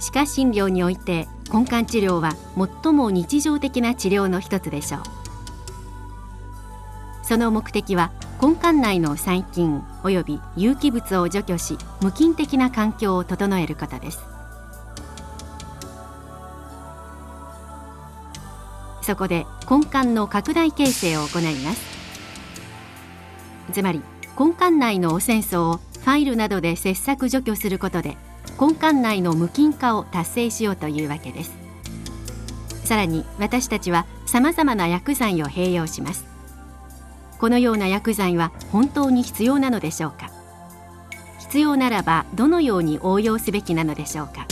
歯科診療において根幹治療は最も日常的な治療の一つでしょう。その目的は根幹内の細菌および有機物を除去し、無菌的な環境を整えることです。そこで根幹の拡大形成を行います。つまり根幹内の汚染素をファイルなどで切削除去することで根幹内の無菌化を達成しようというわけです。さらに私たちはさまざまな薬剤を併用します。このような薬剤は本当に必要なのでしょうか。必要ならばどのように応用すべきなのでしょうか。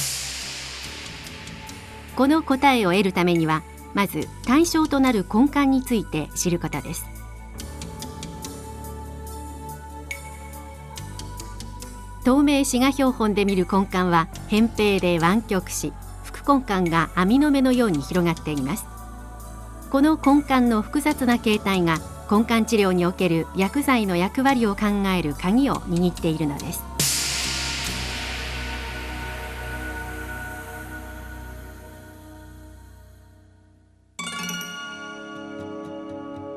この答えを得るためにはまず対象となる根幹について知ることです。透明視画標本で見る根幹は扁平で湾曲し、副根幹が網の目のように広がっています。この根幹の複雑な形態が根幹治療における薬剤の役割を考える鍵を握っているのです。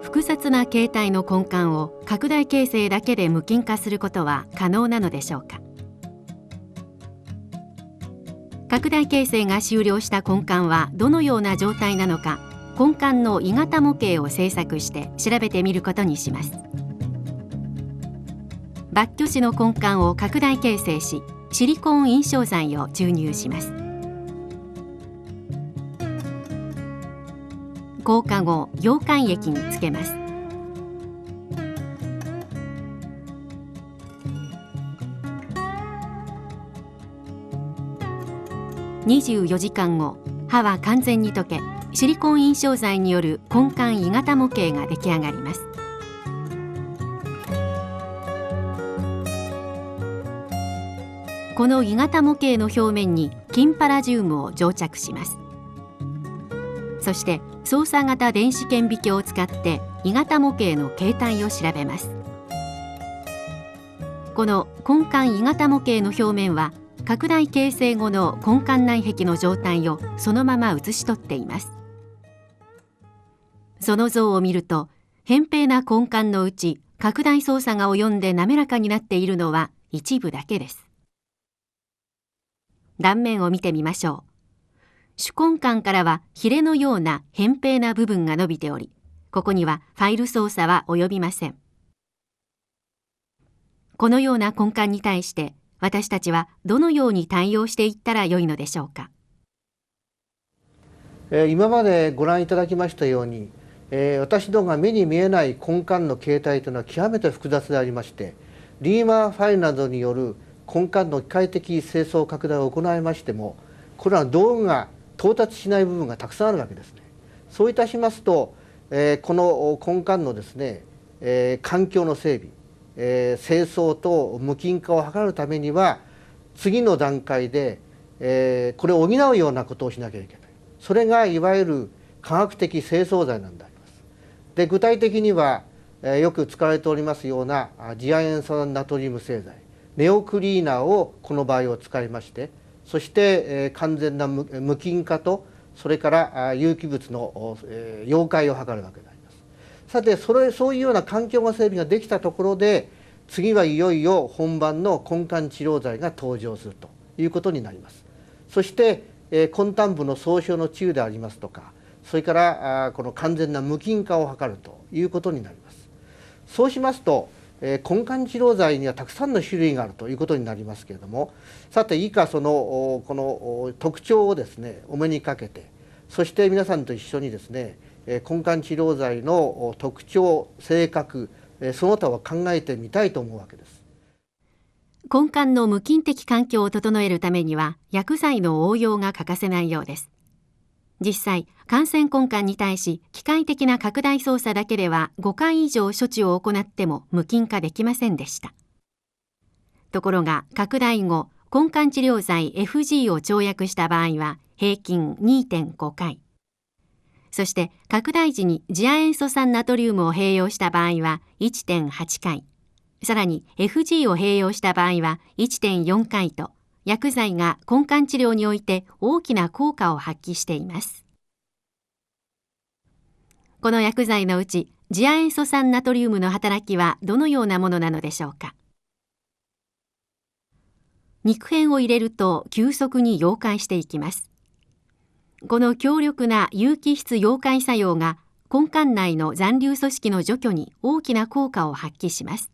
複雑な形態の根幹を拡大形成だけで無菌化することは可能なのでしょうか。拡大形成が終了した根幹はどのような状態なのか、根幹の鋳型模型を製作して調べてみることにします。抜去紙の根幹を拡大形成し、シリコーン印象剤を注入します。硬化後、溶解液につけます。24時間後、刃は完全に溶け、シリコン印象剤による根幹鋳型模型が出来上がります。この鋳型模型の表面に金パラジウムを蒸着します。そして操作型電子顕微鏡を使って鋳型模型の形態を調べます。この根幹鋳型模型の表面は拡大形成後の根幹内壁の状態をそのまま写し取っています。その像を見ると、扁平な根幹のうち拡大操作が及んで滑らかになっているのは一部だけです。断面を見てみましょう。主根幹からはヒレのような扁平な部分が伸びており、ここにはファイル操作は及びません。このような根幹に対して私たちはどのように対応していったらよいのでしょうか。今までご覧いただきましたように、私どもが目に見えない根幹の形態というのは極めて複雑でありまして、リーマーファイルなどによる根幹の機械的清掃拡大を行いましても、これらの道具が到達しない部分がたくさんあるわけですね。そういたしますと、この根幹のですね、環境の整備、清掃と無菌化を図るためには次の段階で、これを補うようなことをしなきゃいけない。それがいわゆる化学的清掃剤なんであります。で、具体的には、よく使われておりますような次亜塩酸ナトリウム製剤ネオクリーナーをこの場合を使いまして、そして、完全な無菌化とそれから有機物の、溶解を図るわけであります。さてそういうような環境の整備ができたところで、次はいよいよ本番の根幹治療剤が登場するということになります。そして根端部の総称の治癒でありますとか、それからこの完全な無菌化を図るということになります。そうしますと根幹治療剤にはたくさんの種類があるということになりますけれども、さて以下この特徴をですねお目にかけて、そして皆さんと一緒にですね根幹治療剤の特徴、性格、その他を考えてみたいと思うわけです。根幹の無菌的環境を整えるためには薬剤の応用が欠かせないようです。実際、感染根幹に対し機械的な拡大操作だけでは5回以上処置を行っても無菌化できませんでした。ところが拡大後、根幹治療剤 FG を跳躍した場合は平均 2.5 回。そして拡大時に次亜塩素酸ナトリウムを併用した場合は 1.8 回。さらに FG を併用した場合は 1.4 回と、薬剤が根幹治療において大きな効果を発揮しています。この薬剤のうち次亜塩素酸ナトリウムの働きはどのようなものなのでしょうか。肉片を入れると急速に溶解していきます。この強力な有機質溶解作用が根幹内の残留組織の除去に大きな効果を発揮します。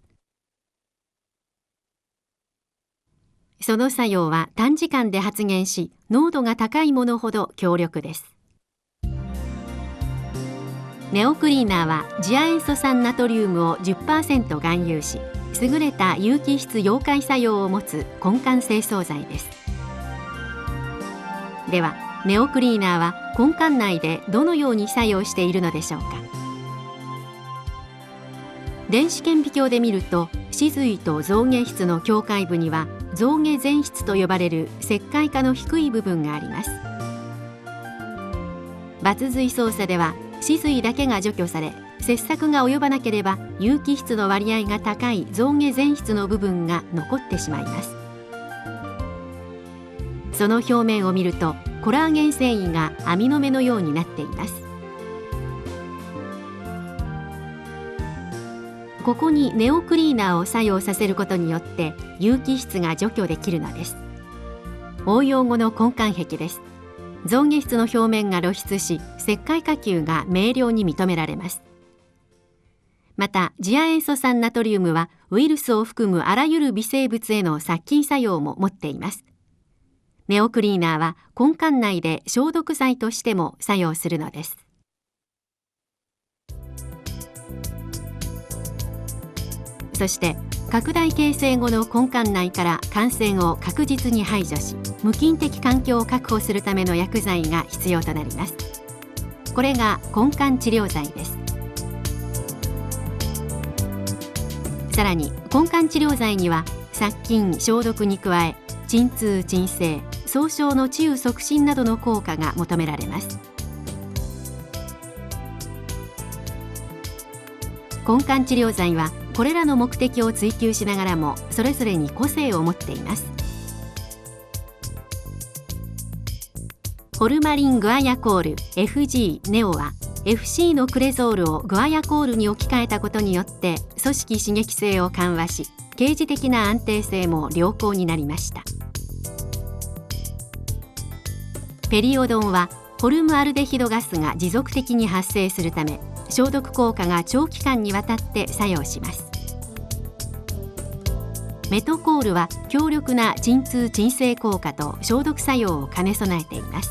その作用は短時間で発現し、濃度が高いものほど強力です。ネオクリーナーは次亜塩素酸ナトリウムを 10% 含有し、優れた有機質溶解作用を持つ根幹清掃剤です。では、ネオクリーナーは根幹内でどのように作用しているのでしょうか。電子顕微鏡で見ると、歯髄と象牙質の境界部には象牙前質と呼ばれる石灰化の低い部分があります。抜髄操作では歯髄だけが除去され、切削が及ばなければ有機質の割合が高い象牙前質の部分が残ってしまいます。その表面を見るとコラーゲン繊維が網の目のようになっています。ここにネオクリーナーを作用させることによって有機質が除去できるのです。応用後の根幹壁です。象牙質の表面が露出し、石灰化球が明瞭に認められます。また次亜塩素酸ナトリウムはウイルスを含むあらゆる微生物への殺菌作用も持っています。ネオクリーナーは根幹内で消毒剤としても作用するのです。そして拡大形成後の根幹内から感染を確実に排除し、無菌的環境を確保するための薬剤が必要となります。これが根幹治療剤です。さらに根幹治療剤には殺菌・消毒に加え、鎮痛・鎮静、創傷の治癒促進などの効果が求められます。根幹治療剤はこれらの目的を追求しながらもそれぞれに個性を持っています。ホルマリングアヤコール FG ネオは FC のクレゾールをグアヤコールに置き換えたことによって組織刺激性を緩和し、刑事的な安定性も良好になりました。ペリオドンはホルムアルデヒドガスが持続的に発生するため、消毒効果が長期間にわたって作用します。メトコールは強力な鎮痛・鎮静効果と消毒作用を兼ね備えています。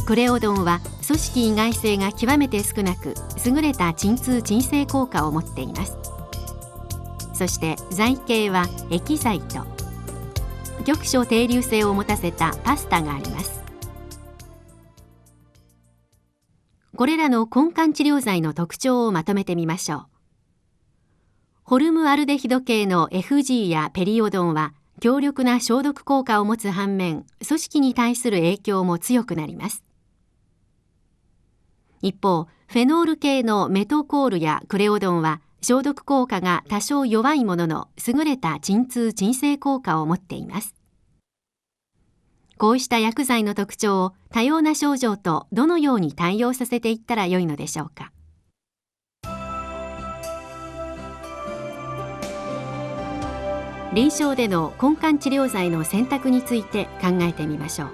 クレオドンは組織意外性が極めて少なく、優れた鎮痛・鎮静効果を持っています。そして剤系はエキザイト、局所定流性を持たせたパスタがあります。これらの根幹治療剤の特徴をまとめてみましょう。ホルムアルデヒド系の FG やペリオドンは強力な消毒効果を持つ反面、組織に対する影響も強くなります。一方、フェノール系のメトコールやクレオドンは消毒効果が多少弱いものの優れた鎮痛・鎮静効果を持っています。こうした薬剤の特徴を多様な症状とどのように対応させていったらよいのでしょうか。臨床での根幹治療剤の選択について考えてみましょう。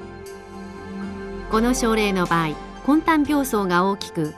この症例の場合、根端病巣が大きく